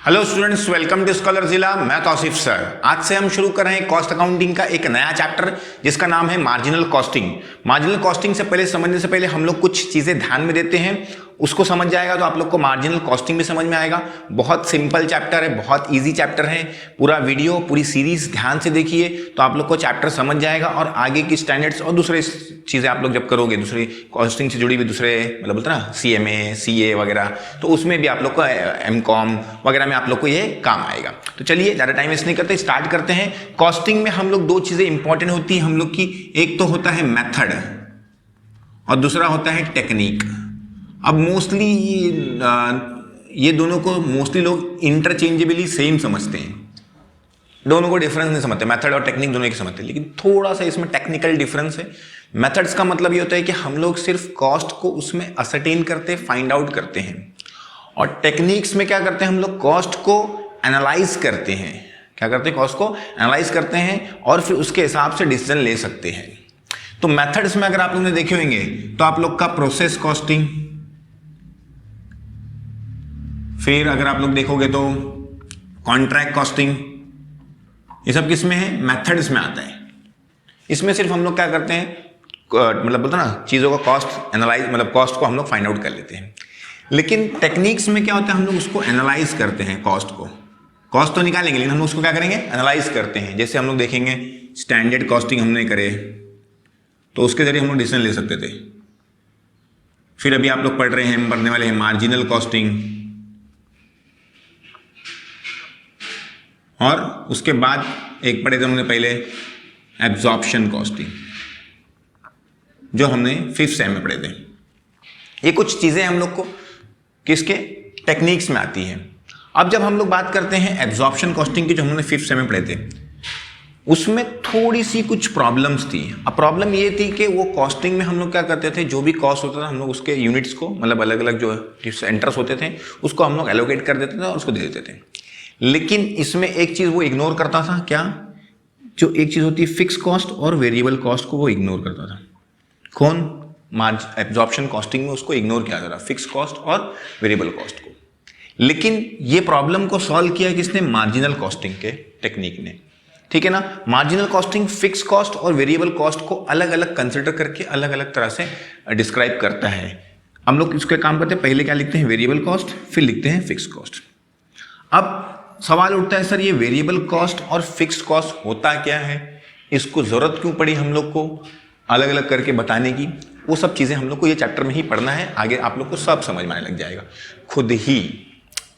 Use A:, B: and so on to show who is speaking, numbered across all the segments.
A: Hello students, welcome to scholar जिला। मैं Tausif sir. आज से हम शुरू कर रहे हैं कॉस्ट अकाउंटिंग का एक नया चैप्टर जिसका नाम है मार्जिनल कॉस्टिंग। मार्जिनल कॉस्टिंग से पहले समझने से पहले हम लोग कुछ चीजें ध्यान में देते हैं, उसको समझ जाएगा तो आप लोग को मार्जिनल कॉस्टिंग भी समझ में आएगा। बहुत सिंपल चैप्टर है, बहुत इजी चैप्टर है। पूरा वीडियो पूरी सीरीज ध्यान से देखिए तो आप लोग को चैप्टर समझ जाएगा और आगे की स्टैंडर्ड्स और दूसरे चीजें आप लोग जब करोगे, दूसरी कॉस्टिंग से जुड़ी हुई दूसरे मतलब बोलते ना CMA CA वगैरह, तो उसमें भी आप लोग को MCOM वगैरह में आप लोग को ये काम आएगा। तो चलिए ज़्यादा टाइम वेस्ट नहीं करते, स्टार्ट करते हैं। कॉस्टिंग में हम लोग दो चीज़ें इंपॉर्टेंट होती हैं हम लोग की, एक तो होता है मेथड और दूसरा होता है टेक्निक। अब मोस्टली ये दोनों को मोस्टली लोग इंटरचेंजेबली सेम समझते हैं, दोनों को डिफरेंस नहीं समझते, मेथड और टेक्निक दोनों एक समझते हैं, लेकिन थोड़ा सा इसमें टेक्निकल डिफरेंस है। मेथड्स का मतलब ये होता है कि हम लोग सिर्फ कॉस्ट को उसमें असरटेन करते, फाइंड आउट करते हैं, और टेक्निक्स में क्या करते हैं हम लोग कॉस्ट को एनालाइज करते हैं। क्या करते हैं? कॉस्ट को एनालाइज करते हैं और फिर उसके हिसाब से डिसीजन ले सकते हैं। तो मेथड्स में अगर आप लोगों ने देखे होंगे तो आप लोग का प्रोसेस कॉस्टिंग, फिर अगर आप लोग देखोगे तो कॉन्ट्रैक्ट कॉस्टिंग, ये सब किस में है? मेथड्स में आता है। इसमें सिर्फ हम लोग क्या करते हैं, मतलब बोलते हैं ना, चीज़ों का कॉस्ट एनालाइज, मतलब कॉस्ट को हम लोग फाइंड आउट कर लेते हैं। लेकिन टेक्निक्स में क्या होता है, हम लोग उसको एनालाइज करते हैं, कॉस्ट तो निकालेंगे लेकिन हम लोग उसको क्या करेंगे, एनालाइज करते हैं। जैसे हम लोग देखेंगे स्टैंडर्ड कॉस्टिंग हमने करे तो उसके जरिए हम लोग डिसीजन ले सकते थे। फिर अभी आप लोग पढ़ रहे हैं, पढ़ने वाले हैं मार्जिनल कॉस्टिंग, और उसके बाद एक पढ़े थे हमने पहले एब्जॉर्प्शन कॉस्टिंग, जो हमने 5th सेम में पढ़े थे। ये कुछ चीजें हम लोग को किसके टेक्निक्स में आती हैं। अब जब हम लोग बात करते हैं एब्जॉर्प्शन कॉस्टिंग की, जो हमने 5th सेम में पढ़े थे, उसमें थोड़ी सी कुछ प्रॉब्लम्स थी। अब प्रॉब्लम ये थी कि वो कॉस्टिंग में हम लोग क्या करते थे, जो भी कॉस्ट होता था हम लोग उसके यूनिट्स को, मतलब अलग अलग जो सेंटर्स होते थे उसको हम लोग एलोकेट कर देते थे और उसको दे देते थे। लेकिन इसमें एक चीज वो इग्नोर करता था, क्या? जो एक चीज होती है फिक्स कॉस्ट और वेरिएबल कॉस्ट को वो इग्नोर करता था। कौन? एब्जॉर्प्शन कॉस्टिंग में उसको इग्नोर किया जा रहा, फिक्स कॉस्ट और वेरिएबल कॉस्ट को। लेकिन ये प्रॉब्लम को सॉल्व किया किसने? मार्जिनल कॉस्टिंग के टेक्निक ने। ठीक है ना। मार्जिनल कॉस्टिंग फिक्स कॉस्ट और वेरिएबल कॉस्ट को अलग अलग कंसिडर करके अलग अलग तरह से डिस्क्राइब करता है। हम लोग इसके काम करते हैं, पहले क्या लिखते हैं? वेरिएबल कॉस्ट, फिर लिखते हैं फिक्स कॉस्ट। अब सवाल उठता है, सर ये वेरिएबल कॉस्ट और फिक्स कॉस्ट होता क्या है, इसको जरूरत क्यों पड़ी हम लोग को अलग अलग करके बताने की? वो सब चीजें हम लोग को ये चैप्टर में ही पढ़ना है, आगे आप लोग को सब समझ में आने लग जाएगा खुद ही।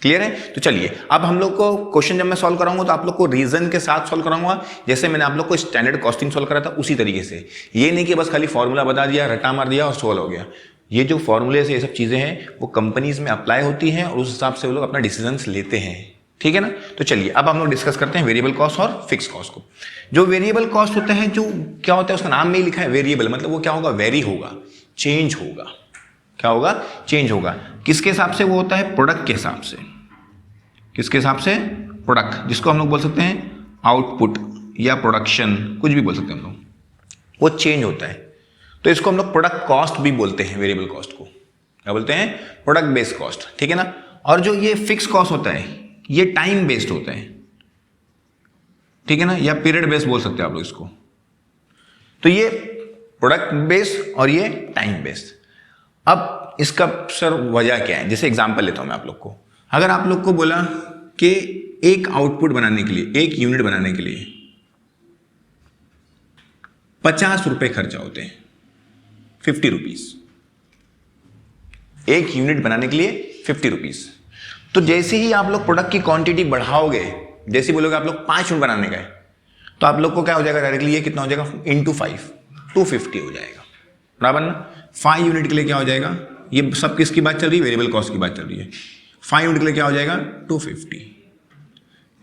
A: क्लियर है? तो चलिए अब हम लोग को क्वेश्चन जब मैं सॉल्व कराऊंगा तो आप लोग को रीजन के साथ सॉल्व कराऊंगा, जैसे मैंने आप लोग को स्टैंडर्ड कॉस्टिंग सॉल्व करा था उसी तरीके से। ये नहीं कि बस खाली फॉर्मूला बता दिया, रटा मार दिया और सॉल्व हो गया। ये जो फॉर्मूले से ये सब चीजें हैं वो कंपनीज में अप्लाई होती हैं और उस हिसाब से वो लोग अपना डिसीजंस लेते हैं। ठीक है ना। तो चलिए अब हम लोग डिस्कस करते हैं वेरिएबल कॉस्ट और फिक्स कॉस्ट को। जो वेरिएबल कॉस्ट होता है, जो क्या होता है, उसका नाम में ही लिखा है वेरिएबल, मतलब वो क्या होगा? वेरी होगा, चेंज होगा। क्या होगा? चेंज होगा। किसके हिसाब से वो होता है? प्रोडक्ट के हिसाब से। किसके हिसाब से? प्रोडक्ट, जिसको हम लोग बोल सकते हैं आउटपुट या प्रोडक्शन, कुछ भी बोल सकते हैं हम लोग, वो चेंज होता है। तो इसको हम लोग प्रोडक्ट कॉस्ट भी बोलते हैं, वेरिएबल कॉस्ट को क्या बोलते हैं? Product based cost. ठीक है ना। और जो ये फिक्स कॉस्ट होता है ये टाइम बेस्ड होता है। ठीक है ना, या पीरियड बेस्ड बोल सकते हैं आप लोग इसको। तो ये प्रोडक्ट बेस्ड और ये टाइम बेस्ड। अब इसका सर वजह क्या है? जैसे एग्जांपल लेता हूं मैं आप लोग को। अगर आप लोग को बोला कि एक आउटपुट बनाने के लिए, एक यूनिट बनाने के लिए 50 रुपए खर्चा होते हैं, 50 रुपीज। एक यूनिट बनाने के लिए 50 रुपीज। तो जैसे ही आप लोग प्रोडक्ट की क्वांटिटी बढ़ाओगे, जैसे बोलोगे आप लोग 5 यूनिट बनाने का है, तो आप लोग को क्या हो जाएगा? डायरेक्टली ये कितना हो जाएगा? इंटू 5, 250 हो जाएगा, बराबर ना। 5 यूनिट के लिए क्या हो जाएगा? ये सब किसकी बात चल रही है? वेरिएबल कॉस्ट की बात चल रही है। 5 यूनिट के लिए क्या हो जाएगा? 250।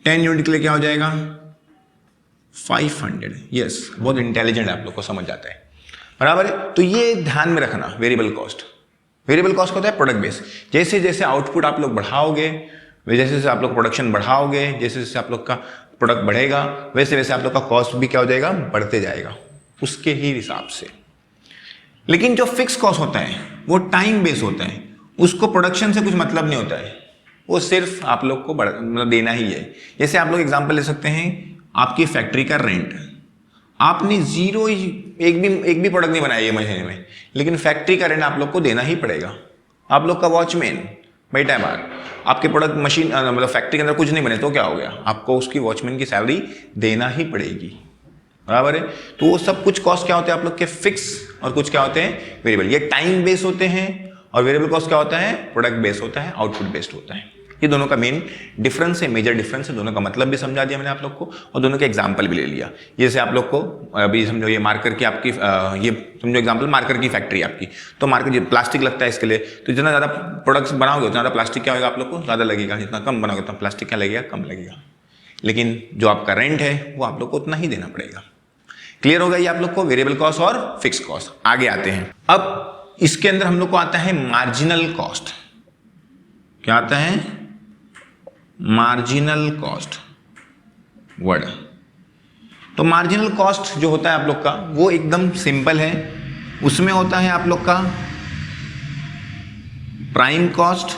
A: 10 यूनिट के लिए क्या हो जाएगा? 500। यस, बहुत इंटेलिजेंट है, आप लोग को समझ जाता है, बराबर है। तो ये ध्यान में रखना, वेरिएबल कॉस्ट। वेरिएबल कॉस्ट होता है प्रोडक्ट बेस। जैसे जैसे आउटपुट आप लोग बढ़ाओगे, जैसे जैसे आप लोग प्रोडक्शन बढ़ाओगे, जैसे जैसे आप लोग का प्रोडक्ट बढ़ेगा, वैसे वैसे आप लोग का कॉस्ट भी क्या हो जाएगा? बढ़ते जाएगा, उसके ही हिसाब से। लेकिन जो फिक्स कॉस्ट होता है वो टाइम बेस होता है, उसको प्रोडक्शन से कुछ मतलब नहीं होता है, वो सिर्फ आप लोग को मतलब देना ही है। जैसे आप लोग एग्जांपल ले सकते हैं, आपकी फैक्ट्री का रेंट, आपने जीरो एक भी प्रोडक्ट नहीं बनाया ये महीने में, लेकिन फैक्ट्री का रेंट आप लोग को देना ही पड़ेगा। आप लोग का वॉचमैन बैठा है बाहर, आपके प्रोडक्ट मशीन मतलब फैक्ट्री के अंदर कुछ नहीं बने तो क्या हो गया, आपको उसकी वॉचमैन की सैलरी देना ही पड़ेगी, बराबर है। तो वो सब कुछ कॉस्ट क्या होते हैं आप लोग के फिक्स, और कुछ क्या होते हैं वेरिएबल। ये टाइम बेस होते हैं, और वेरिएबल कॉस्ट क्या होता है, प्रोडक्ट बेस्ड होता है, आउटपुट बेस्ड होता है। ये दोनों का मेन डिफरेंस है, मेजर डिफरेंस है। दोनों का मतलब भी समझा दिया मैंने आप लोग को, और दोनों के एग्जांपल भी ले लिया। जैसे आप लोग को अभी समझो ये मार्कर की आपकी ये समझो एग्जांपल मार्कर की फैक्ट्री आपकी, तो मार्कर प्लास्टिक लगता है इसके लिए, तो जितना ज़्यादा प्रोडक्ट्स बनाओगे उतना ज़्यादा प्लास्टिक क्या होगा आप लोग को ज़्यादा लगेगा, जितना कम बनाओगे उतना प्लास्टिक क्या लगेगा, कम लगेगा। लेकिन जो आपका रेंट है वो आप लोग को उतना ही देना पड़ेगा। क्लियर होगा ये आप लोग को, वेरिएबल कॉस्ट और फिक्स कॉस्ट। आगे आते हैं, अब इसके अंदर हम लोग को आता है मार्जिनल कॉस्ट। क्या आता है, मार्जिनल कॉस्ट वर्ड। तो मार्जिनल कॉस्ट जो होता है आप लोग का वो एकदम सिंपल है। उसमें होता है आप लोग का prime cost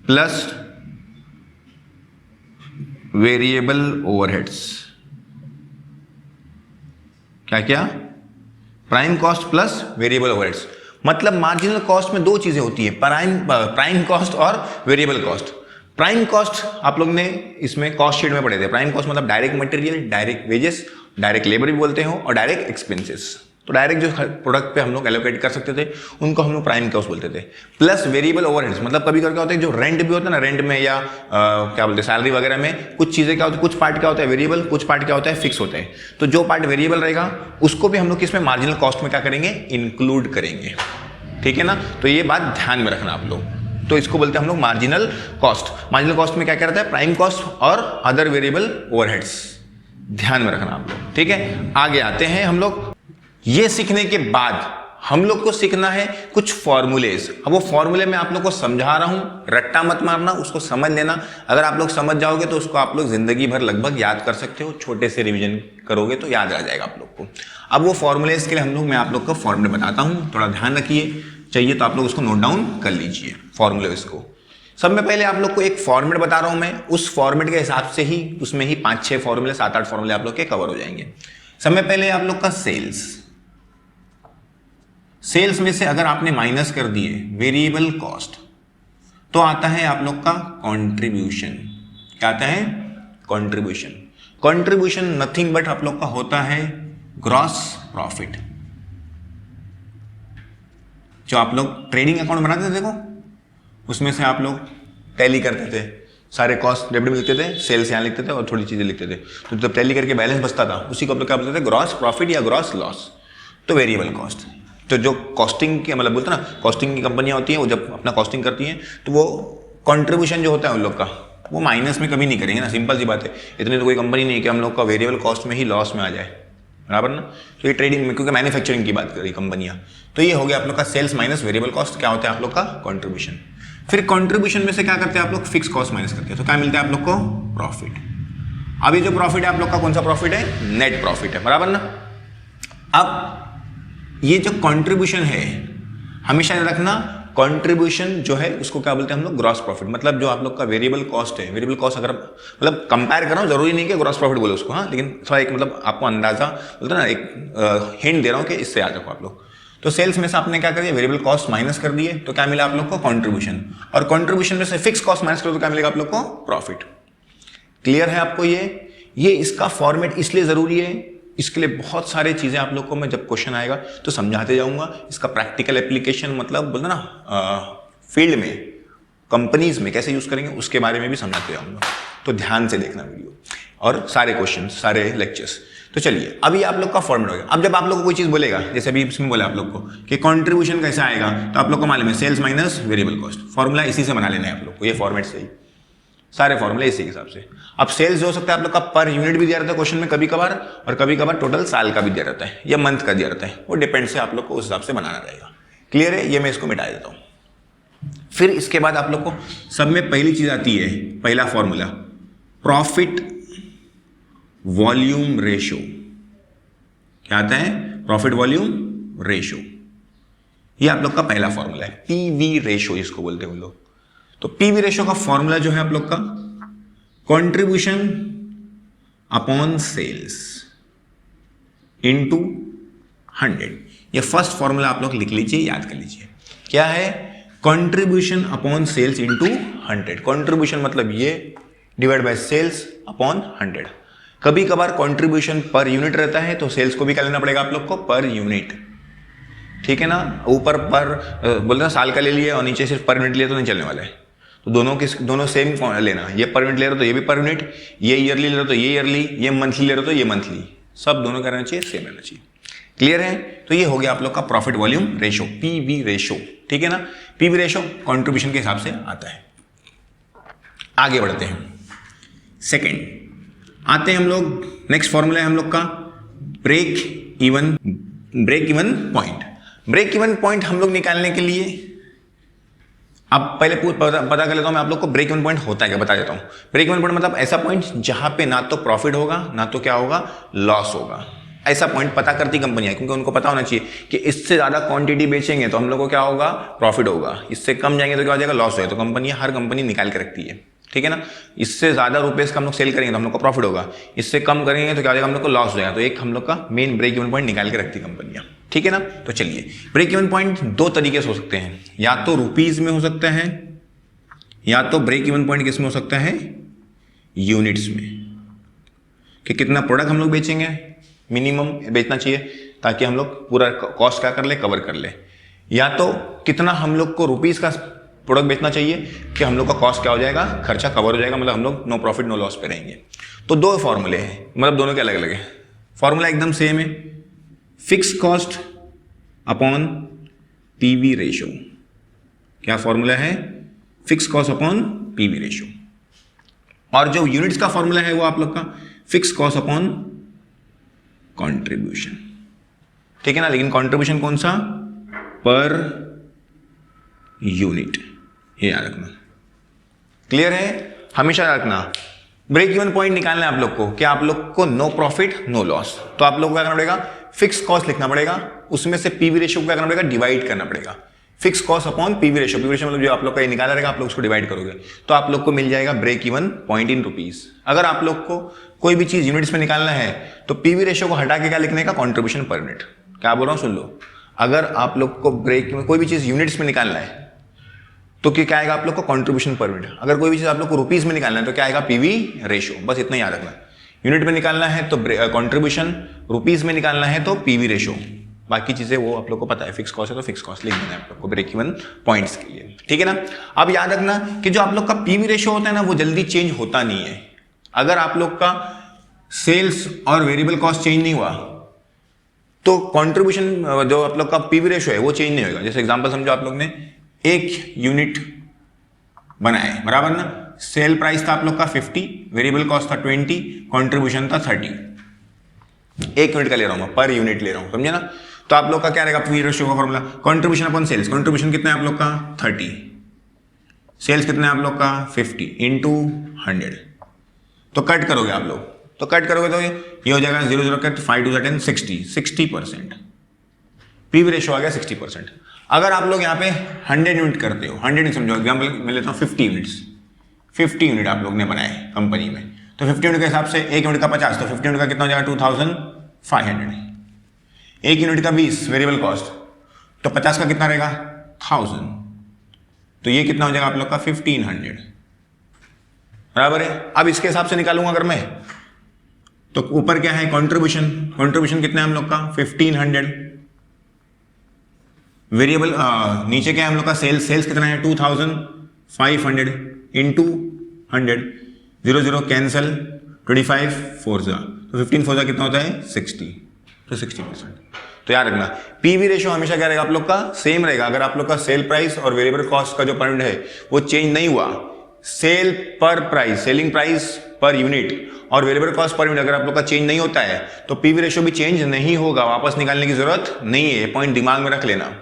A: plus variable overheads. क्या क्या, prime cost plus variable overheads. मतलब मार्जिनल कॉस्ट में दो चीजें होती है, प्राइम कॉस्ट और वेरिएबल कॉस्ट। प्राइम कॉस्ट आप लोग ने इसमें कॉस्ट शीट में पढ़े थे। प्राइम कॉस्ट मतलब direct material, direct wages, direct labour भी बोलते हो, और डायरेक्ट एक्सपेंसेस। तो डायरेक्ट जो प्रोडक्ट पे हम लोग एलोकेट कर सकते थे उनको हम लोग प्राइम कॉस्ट बोलते थे। प्लस वेरिएबल ओवरहेड्स, मतलब कभी कभी क्या होता है जो रेंट भी होता है ना, रेंट में या क्या बोलते हैं सैलरी वगैरह में कुछ चीजें क्या होती है, कुछ पार्ट क्या होता है वेरिएबल, कुछ पार्ट क्या होता है फिक्स होता है। तो जो पार्ट वेरिएबल रहेगा उसको भी हम लोग किसमें, मार्जिनल कॉस्ट में क्या करेंगे, इंक्लूड करेंगे। ठीक है ना, तो ये बात ध्यान में रखना आप लोग। तो इसको बोलते हैं हम लोग मार्जिनल कॉस्ट। मार्जिनल कॉस्ट में क्या क्या रहता है, प्राइम कॉस्ट और अदर वेरिएबल ओवरहेड्स। ध्यान में रखना आप लोग, ठीक है। आगे आते हैं हम लोग। ये सीखने के बाद हम लोग को सीखना है कुछ फॉर्मूलेज। अब वो फॉर्मूले मैं आप लोग को समझा रहा हूं, रट्टा मत मारना, उसको समझ लेना। अगर आप लोग समझ जाओगे तो उसको आप लोग जिंदगी भर लगभग याद कर सकते हो। छोटे से रिवीजन करोगे तो याद आ जाएगा आप लोग को। अब वो फॉर्मूलेज के लिए मैं आप लोग को फॉर्मूले बताता हूं, थोड़ा ध्यान रखिए। चाहिए तो आप लोग उसको नोट डाउन कर लीजिए फॉर्मूले को। सब में पहले आप लोग को एक फॉर्मेट बता रहा हूं मैं, उस फॉर्मेट के हिसाब से ही उसमें ही 5-6 फॉर्मूले, 7-8 फॉर्मूले आप लोग के कवर हो जाएंगे। सब में पहले आप लोग का सेल्स में से अगर आपने माइनस कर दिए वेरिएबल कॉस्ट तो आता है आप लोग का कंट्रीब्यूशन। क्या आता है, कंट्रीब्यूशन। कंट्रीब्यूशन नथिंग बट आप लोग का होता है ग्रॉस प्रॉफिट। जो आप लोग ट्रेडिंग अकाउंट बनाते थे देखो, उसमें से आप लोग टैली करते थे, सारे कॉस्ट डेबिट में लिखते थे, सेल्स यहाँ लिखते थे और थोड़ी चीजें लिखते थे। तो जब टैली करके बैलेंस बचता था उसी को आप लोग क्या बोलते थे, ग्रॉस प्रॉफिट या ग्रॉस लॉस। तो वेरिएबल कॉस्ट, तो जो कॉस्टिंग के मतलब बोलते हैं ना, कॉस्टिंग की कंपनियां होती हैं, वो जब अपना कॉस्टिंग करती हैं तो वो कंट्रीब्यूशन जो होता है उन लोग का वो माइनस में कभी नहीं करेंगे ना, सिंपल सी बात है। इतनी तो कोई कंपनी नहीं है कि हम लोग का वेरिएबल कॉस्ट में ही लॉस में आ जाए, बराबर ना। तो ये ट्रेडिंग में, क्योंकि मैन्युफैक्चरिंग की बात करी कंपनियां, तो ये हो गया आप लोग का सेल्स माइनस वेरिएबल कॉस्ट। क्या होता है आप लोग का, कंट्रीब्यूशन। फिर कंट्रीब्यूशन में से क्या करते हैं आप लोग, फिक्स कॉस्ट माइनस करते हैं, तो क्या मिलता है आप लोग को, प्रॉफिट। अभी जो प्रॉफिट है आप लोग का कौन सा प्रॉफिट है, नेट प्रॉफिट है, बराबर ना। अब ये जो कंट्रीब्यूशन है हमेशा याद रखना, कंट्रीब्यूशन जो है उसको क्या बोलते हैं हम लोग, ग्रॉस प्रॉफिट। मतलब जो आप लोग का वेरिएबल कॉस्ट है, वेरिएबल कॉस्ट अगर मतलब कंपेयर कर रहा हूँ, जरूरी नहीं कि ग्रॉस प्रॉफिट बोले उसको, हाँ, लेकिन थोड़ा एक मतलब आपको अंदाजा बोलते ना, एक हिंट दे रहा हूँ कि इससे याद रखो आप लोग। तो सेल्स में से आपने क्या कर दिया, वेरिएबल कॉस्ट माइनस कर दिए, तो क्या मिला आप लोग को, कंट्रीब्यूशन। और कंट्रीब्यूशन में से फिक्स कॉस्ट माइनस करो तो क्या मिलेगा आप लोग को, प्रॉफिट। क्लियर है आपको ये इसका फॉर्मेट इसलिए जरूरी है, इसके लिए बहुत सारे चीजें आप लोग को मैं जब क्वेश्चन आएगा तो समझाते जाऊंगा। इसका प्रैक्टिकल एप्लीकेशन मतलब बोलते ना फील्ड में, कंपनीज में कैसे यूज करेंगे उसके बारे में भी समझाते जाऊंगा। तो ध्यान से देखना वीडियो और सारे क्वेश्चन, सारे लेक्चर्स। तो चलिए अभी आप लोग का फॉर्मेट हो गया। अब जब आप लोग को कोई चीज बोलेगा, जैसे अभी इसमें बोला आप लोग को कि कंट्रीब्यूशन कैसे आएगा, तो आप लोग को मालूम है sales minus variable cost, formula इसी से बना लेना है आप लोग को, ये फॉर्मेट से ही सारे फॉर्मूले इसी के हिसाब से। अब सेल्स जो हो सकता है आप लोग का पर यूनिट भी दिया रहता है क्वेश्चन में कभी कभार, और कभी कभार टोटल साल का भी दिया रहता है या मंथ का दिया रहता है, वो डिपेंड से आप लोग को उस हिसाब से बनाना रहेगा। क्लियर है, ये मैं इसको मिटा देता हूं। फिर इसके बाद आप लोग को सब में पहली चीज आती है, पहला फॉर्मूला प्रॉफिट वॉल्यूम रेशो। क्या आता है, प्रॉफिट वॉल्यूम रेशो। ये आप लोग का पहला फॉर्मूला है, पीवी रेशो इसको बोलते हैं हम लोग। तो पीवी रेशियो का फॉर्मूला जो है आप लोग का कंट्रीब्यूशन अपॉन सेल्स इनटू 100। ये फर्स्ट फॉर्मूला आप लोग लिख लीजिए, याद कर लीजिए। क्या है? Contribution upon sales into 100। Contribution मतलब ये डिवाइड बाय सेल्स अपॉन 100। कभी कभार कंट्रीब्यूशन पर यूनिट रहता है तो सेल्स को भी क्या लेना पड़ेगा आप लोग को? Per unit. ठीक है ना? ऊपर पर बोलते हैं साल का ले लिया और नीचे सिर्फ पर यूनिट लिया तो नहीं चलने वाला है। तो दोनों सेम लेना। ये पर यूनिट ले रहे हो तो ये भी पर यूनिट, ये ईयरली ले रहे हो तो ये ईयरली, ये मंथली ले रहे हो तो ये मंथली, सब दोनों क्या रहना चाहिए? सेम रहना चाहिए। क्लियर है? तो ये हो गया आप लोग का profit volume ratio, PV ratio. ठीक है ना? पीवी रेशो कंट्रीब्यूशन के हिसाब से आता है। आगे बढ़ते हैं। सेकेंड आते हैं हम लोग, नेक्स्ट फॉर्मूला है हम लोग का break even point. Break even point हम लोग निकालने के लिए अब पहले पता कर लेता हूं मैं आप लोग को ब्रेक इवन पॉइंट होता है क्या, बता देता हूं। ब्रेक इवन पॉइंट मतलब ऐसा पॉइंट जहां पे ना तो प्रॉफिट होगा ना तो क्या होगा? लॉस होगा। ऐसा पॉइंट पता करती कंपनी है, क्योंकि उनको पता होना चाहिए कि इससे ज्यादा क्वांटिटी बेचेंगे तो हम लोग को क्या होगा? प्रॉफिट होगा। इससे कम जाएंगे तो क्या हो जाएगा? लॉस होगा। तो कंपनी, हर कंपनी निकाल के रखती है। ठीक है ना? इससे ज्यादा रुपए का हम लोग सेल करेंगे तो हम लोग को प्रॉफिट होगा, इससे कम करेंगे तो क्या हो जाएगा? हम लोग को लॉस हो जाएगा। तो एक हम लोग का मेन ब्रेक इवन पॉइंट निकाल के रखती कंपनियां। ठीक है ना? तो चलिए, ब्रेक इवन पॉइंट दो तरीके से हो सकते हैं, या तो रुपीज में हो सकता है, या तो ब्रेक इवन पॉइंट किस में हो सकता है? यूनिट्स में, कि कितना प्रोडक्ट हम लोग बेचेंगे, मिनिमम बेचना चाहिए ताकि हम लोग पूरा कॉस्ट क्या कर ले? कवर कर ले। या तो कितना हम लोग को रुपीज का प्रोडक्ट बेचना चाहिए कि हम लोग का कॉस्ट क्या हो जाएगा? खर्चा कवर हो जाएगा, मतलब हम लोग नो प्रॉफिट नो लॉस पे रहेंगे। तो दो फॉर्मूले हैं, मतलब दोनों के अलग अलग है। फॉर्मूला एकदम सेम है, fix cost upon PV ratio. क्या फॉर्मूला है? Fix cost upon PV ratio. और जो यूनिट्स का फॉर्मूला है वो आप लोग का फिक्स कॉस्ट अपॉन कंट्रीब्यूशन। ठीक है ना? लेकिन कंट्रीब्यूशन कौन सा? Per unit. ये याद रखना। क्लियर है? हमेशा याद रखना। ब्रेक इवन पॉइंट निकालना है आप लोग को, क्या आप लोग को नो प्रॉफिट नो लॉस। तो आप लोग को क्या करना पड़ेगा? फिक्स कॉस्ट लिखना पड़ेगा, उसमें से पीवी रेशियो को क्या करना पड़ेगा? डिवाइड करना पड़ेगा। Fix cost upon PV ratio. PV ratio मतलब जो आप लोग का ये निकाला रहेगा, आप लोग उसको डिवाइड करोगे तो आप लोग को मिल जाएगा break even point in rupees. अगर आप लोग को कोई भी चीज यूनिट्स में निकालना है तो पीवी रेशियो को हटा के क्या लिखने का? Contribution per unit. क्या बोल रहा हूं? सुन लो। अगर आप लोग को ब्रेक में कोई भी चीज यूनिट्स में निकालना है तो क्या आएगा आप लोग को? Contribution per unit. अगर कोई भी चीज आप लोग को रुपीज में निकालना है तो क्या आएगा? PV ratio. बस इतना याद रखना। यूनिट में निकालना है तो कंट्रीब्यूशन, रुपीज में निकालना है तो पीवी रेशियो। बाकी चीजें वो आप लोग को पता है, फिक्स कॉस्ट है तो फिक्स कॉस्ट लिख देना है आप लोग को ब्रेक इवन पॉइंट्स के लिए। ठीक है ना? अब याद रखना कि जो आप लोग का पीवी रेशियो होता है ना, वो जल्दी चेंज होता नहीं है। अगर आप लोग का सेल्स और वेरिएबल कॉस्ट चेंज नहीं हुआ तो कंट्रीब्यूशन जो आप लोग का पीवी रेशियो है वो चेंज नहीं होगा। जैसे एग्जांपल समझो, आप लोग ने एक यूनिट बनाए, बराबर ना? सेल प्राइस था आप लोग का 50, वेरिएबल कॉस्ट था 20, कंट्रीब्यूशन था 30। एक यूनिट का ले रहा हूं मैं, पर यूनिट ले रहा हूं, समझे ना? तो आप लोग का क्या रहेगा पीवी रेशियो का formula? Contribution upon sales. Contribution कितना है आप लोग का? 30। सेल्स कितना है आप लोग का? 50 इंटू 100। तो कट करोगे आप लोग, तो कट करोगे तो ये हो जाएगा 0 0 कट 5 2 10 60%। पीवी रेशियो आ गया 60%। अगर आप लोग यहाँ पे 100 यूनिट करते हो, 100 समझो, एग्जाम्पल मैं लेता हूँ 50 यूनिट्स, 50 यूनिट आप लोग ने बनाए कंपनी में, तो 50 यूनिट के हिसाब से एक यूनिट का 50, तो 50 यूनिट का कितना हो जाएगा? 2500। एक यूनिट का 20 वेरिएबल कॉस्ट, तो 50 का कितना रहेगा? 1000। तो ये कितना हो जाएगा आप लोग का? 1500। बराबर है? अब इसके हिसाब से निकालूंगा अगर मैं, तो ऊपर क्या है? कंट्रीब्यूशन। कंट्रीब्यूशन कितना है हम लोग का? 1500। वेरिएबल नीचे क्या है हम लोग का? सेल्स। सेल्स कितना है? 2500 इंटू 100, 0 0 कैंसल, 25 4 जा, तो 15 4 जा कितना होता है? 60। तो 60%। तो याद रखना पीवी रेशियो हमेशा क्या रहेगा आप लोग का? सेम रहेगा। अगर आप लोग का सेल प्राइस और वेरिएबल कॉस्ट का जो पॉइंट है वो चेंज नहीं हुआ, सेल पर price, selling price per unit और वेरिएबल कॉस्ट पर यूनिट अगर आप लोग का चेंज नहीं होता है तो पीवी रेशियो भी चेंज नहीं होगा, वापस निकालने की जरूरत नहीं है। पॉइंट दिमाग में रख लेना।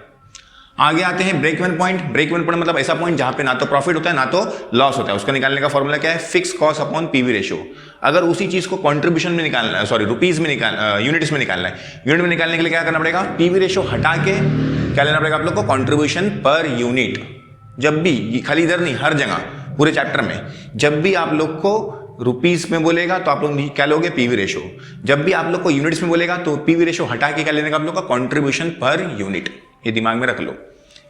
A: आगे आते हैं break even point. Break even point मतलब ऐसा पॉइंट जहां पे ना तो प्रॉफिट होता है ना तो लॉस होता है। उसका निकालने का फॉर्मूला क्या है? Fix cost upon PV ratio. अगर उसी चीज को कंट्रीब्यूशन में निकालना है, सॉरी रुपीज में यूनिट्स में निकालना है, यूनिट में निकालने के लिए क्या करना पड़ेगा? पीवी रेशियो हटा के क्या लेना पड़ेगा आप लोग को? Contribution per unit. जब भी, खाली इधर नहीं, हर जगह पूरे चैप्टर में जब भी आप लोग को रुपीस में बोलेगा तो आप लोग क्या लोगे, पीवी रेशो। जब भी आप लोग को यूनिट्स में बोलेगा तो पीवी रेशो हटा के क्या लेने का आप लोग का, कंट्रीब्यूशन पर यूनिट। ये दिमाग में रख लो।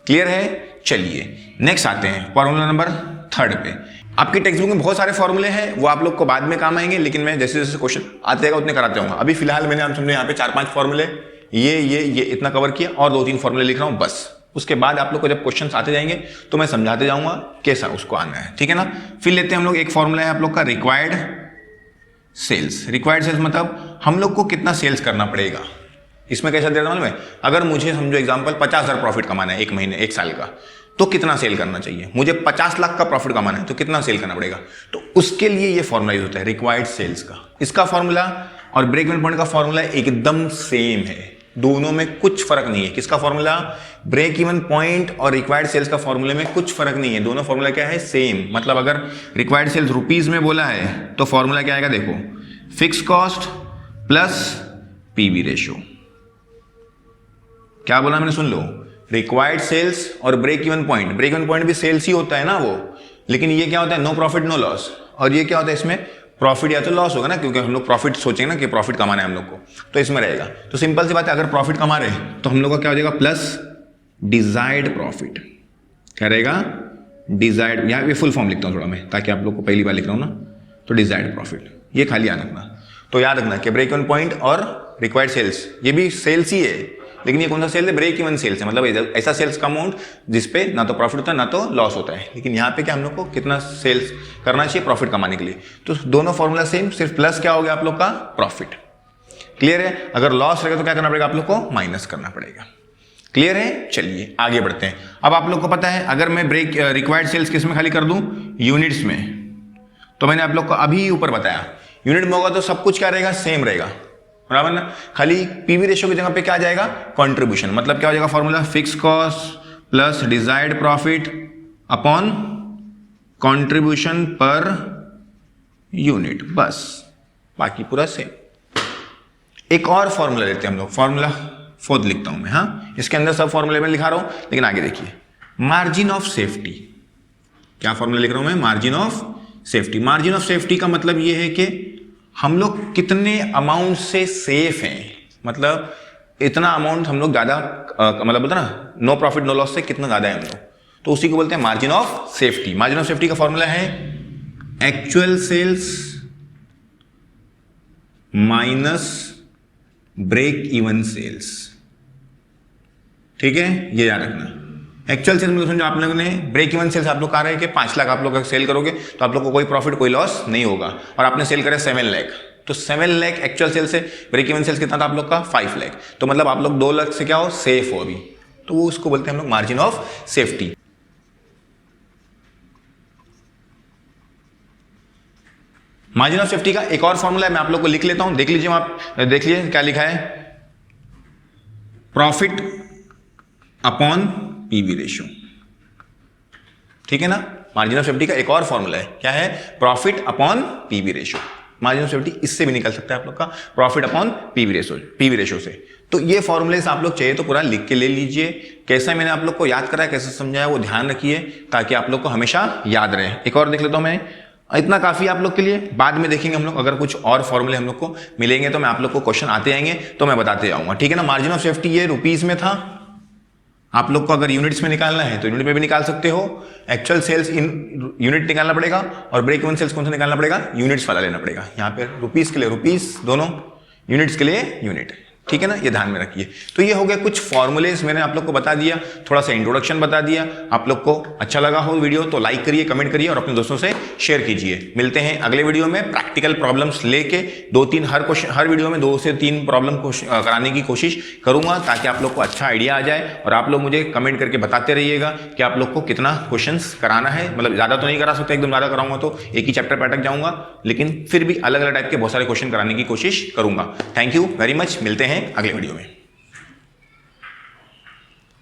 A: क्लियर है? चलिए नेक्स्ट आते हैं फॉर्मूला नंबर 3 पे। आपकी टेक्स्ट बुक में बहुत सारे फॉर्मूले हैं, वो आप लोग को बाद में काम आएंगे, लेकिन मैं जैसे जैसे क्वेश्चन आते जाएगा उतने कराते रहूंगा। अभी फिलहाल मैंने आप समझे यहाँ पे 4-5 फॉर्मूले ये इतना कवर किया और 2-3 फॉर्मूले लिख रहा हूँ बस। उसके बाद आप लोग को जब क्वेश्चंस आते जाएंगे तो मैं समझाते जाऊंगा कैसा उसको आना है, ठीक है ना। फिर लेते हैं हम लोग एक फॉर्मूला है आप लोग का रिक्वायर्ड सेल्स। रिक्वायर्ड सेल्स मतलब हम लोग को कितना सेल्स करना पड़ेगा। इसमें कैसा दे रहा मालूम है, अगर मुझे समझो एग्जांपल 50,000 प्रॉफिट कमाना है एक महीने, एक साल का, तो कितना सेल करना चाहिए। मुझे 50 लाख का प्रॉफिट कमाना है तो कितना सेल करना पड़ेगा। तो उसके लिए ये फॉर्मूला यूज होता है रिक्वायर्ड सेल्स का। इसका फॉर्मूला और ब्रेक इवन पॉइंट का फॉर्मूला एकदम सेम है, दोनों में कुछ फर्क नहीं है। किसका फॉर्मूला, ब्रेक इवन पॉइंट और रिक्वायर्ड सेल्स का फॉर्मूले में कुछ फर्क नहीं है, दोनों फॉर्मूला क्या है, सेम। मतलब अगर रिक्वायर्ड सेल्स रुपीज में बोला है तो फॉर्मूला क्या आएगा, देखो, fix cost plus PV ratio. क्या बोला मैंने, सुन लो, रिक्वायर्ड सेल्स और break even point. Break even point भी सेल्स ही होता है ना वो, लेकिन ये क्या होता है, नो प्रॉफिट नो लॉस। और ये क्या होता है, इसमें प्रॉफिट या तो लॉस होगा ना, क्योंकि हम लोग प्रॉफिट सोचेंगे ना कि प्रॉफिट कमाना है हम लोग को, तो इसमें रहेगा। तो सिंपल सी बात है, अगर प्रॉफिट कमा रहे तो हम लोग का क्या हो जाएगा, प्लस डिजायर्ड प्रॉफिट। क्या रहेगा, डिजायर्ड। यहाँ पे फुल फॉर्म लिखता हूँ थोड़ा मैं, ताकि आप लोग को पहली बार लिख रहा हूँ ना, तो डिजायर्ड प्रॉफिट, ये खाली याद रखना। तो याद रखना कि ब्रेक इवन पॉइंट और रिक्वायर्ड सेल्स ये भी सेल्स ही है, लेकिन ये कौन सा सेल है, ब्रेक इवन सेल्स है। मतलब ऐसा सेल्स का अमाउंट जिसपे ना तो प्रॉफिट होता है ना तो लॉस होता है। लेकिन यहाँ पे क्या हम लोग को कितना सेल्स करना चाहिए प्रॉफिट कमाने के लिए। तो दोनों फॉर्मूला सेम, सिर्फ प्लस क्या हो गया आप लोग का, प्रॉफिट। क्लियर है? अगर लॉस रहेगा तो क्या करना पड़ेगा आप लोग को, माइनस करना पड़ेगा। क्लियर है? चलिए आगे बढ़ते हैं। अब आप लोग को पता है, अगर मैं ब्रेक रिक्वायर्ड सेल्स किस में खाली कर दूं, यूनिट्स में, तो मैंने आप लोग को अभी ऊपर बताया यूनिट में होगा तो सब कुछ क्या रहेगा, सेम रहेगा, बराबर ना। खाली पीवी रेशियो की जगह पे क्या आ जाएगा, कंट्रीब्यूशन। मतलब क्या हो जाएगा formula, fix cost plus desired profit upon contribution per unit, बस, बाकी पूरा सेम। एक और फॉर्मूला लेते हैं हम लोग, फॉर्मूला 4 लिखता हूं मैं, हाँ, इसके अंदर सब फॉर्मूले में लिखा रहा हूं, लेकिन आगे देखिए, मार्जिन ऑफ सेफ्टी। क्या फॉर्मूला लिख रहा हूं मैं, margin of safety. Margin of safety का मतलब ये है कि हम लोग कितने अमाउंट से सेफ हैं, मतलब इतना अमाउंट हम लोग ज्यादा, मतलब बोलते ना, नो प्रॉफिट नो लॉस से कितना ज्यादा है हम लोग, तो उसी को बोलते हैं margin of safety. Margin of safety का फॉर्मूला है actual sales minus break even sales. ठीक है, ये याद रखना। एक्चुअल सेल्स में समझो आप लोगों ने, ब्रेक इवन सेल्स आप लोग कह रहे हैं कि 5 लाख आप लोग सेल करोगे तो आप लोग को कोई प्रॉफिट कोई लॉस नहीं होगा, और आपने सेल करे 7 लाख, तो 7 लाख एक्चुअल सेल्स से, ब्रेक इवन सेल्स कितना था आप लोग का, 5 लाख, तो मतलब आप लोग 2 लाख से क्या हो, सेफ हो अभी, तो वो उसको बोलते हैं हम लोग margin of safety. Margin of safety का एक और फॉर्मूला है, मैं आप लोग को लिख लेता हूं, देख लीजिए, आप देख लीजिए क्या लिखा है, प्रॉफिट अपॉन पीवी रेशियो। ठीक है ना, मार्जिन ऑफ सेफ्टी का एक और फॉर्मूला है, क्या है, profit upon PV ratio. Margin of safety इससे भी निकल सकता है आप लोग का, प्रॉफिट अपॉन पीवी रेशियो से। तो ये फॉर्मूले आप लोग चाहिए तो पूरा लिख के ले लीजिए। कैसे मैंने आप लोग को याद कराया, कैसे समझाया, वो ध्यान रखिए, ताकि आप लोग को हमेशा याद रहे। एक और देख लेता हूं मैं, इतना काफी आप लोग के लिए, बाद में देखेंगे हम लोग, अगर कुछ और फॉर्मूले हम लोग को मिलेंगे तो मैं आप लोग को क्वेश्चन आते जाएंगे तो मैं बताते जाऊंगा। ठीक है ना। मार्जिन ऑफ सेफ्टी ये रुपीज में था, आप लोग को अगर यूनिट्स में निकालना है तो यूनिट में भी निकाल सकते हो। एक्चुअल सेल्स इन यूनिट निकालना पड़ेगा, और ब्रेक इवन सेल्स कौन सा निकालना पड़ेगा, यूनिट्स वाला लेना पड़ेगा। यहाँ पे रुपीस के लिए रुपीस दोनों, यूनिट्स के लिए यूनिट। ठीक है ना, ये ध्यान में रखिए। तो ये हो गया कुछ फॉर्मूलेस, मैंने आप लोग को बता दिया, थोड़ा सा इंट्रोडक्शन बता दिया। आप लोग को अच्छा लगा हो वीडियो तो लाइक करिए, कमेंट करिए और अपने दोस्तों से शेयर कीजिए। मिलते हैं अगले वीडियो में प्रैक्टिकल प्रॉब्लम्स लेके, 2-3 हर वीडियो में 2 से 3 प्रॉब्लम कराने की कोशिश करूंगा, ताकि आप लोग को अच्छा आइडिया आ जाए। और आप लोग मुझे कमेंट करके बताते रहिएगा कि आप लोग को कितना क्वेश्चंस कराना है। मतलब ज्यादा तो नहीं करा सकते, एकदम ज्यादा कराऊंगा तो एक ही चैप्टर पे अटक जाऊंगा, लेकिन फिर भी अलग अलग टाइप के बहुत सारे क्वेश्चन कराने की कोशिश करूंगा। थैंक यू वेरी मच, मिलते हैं अगले वीडियो में।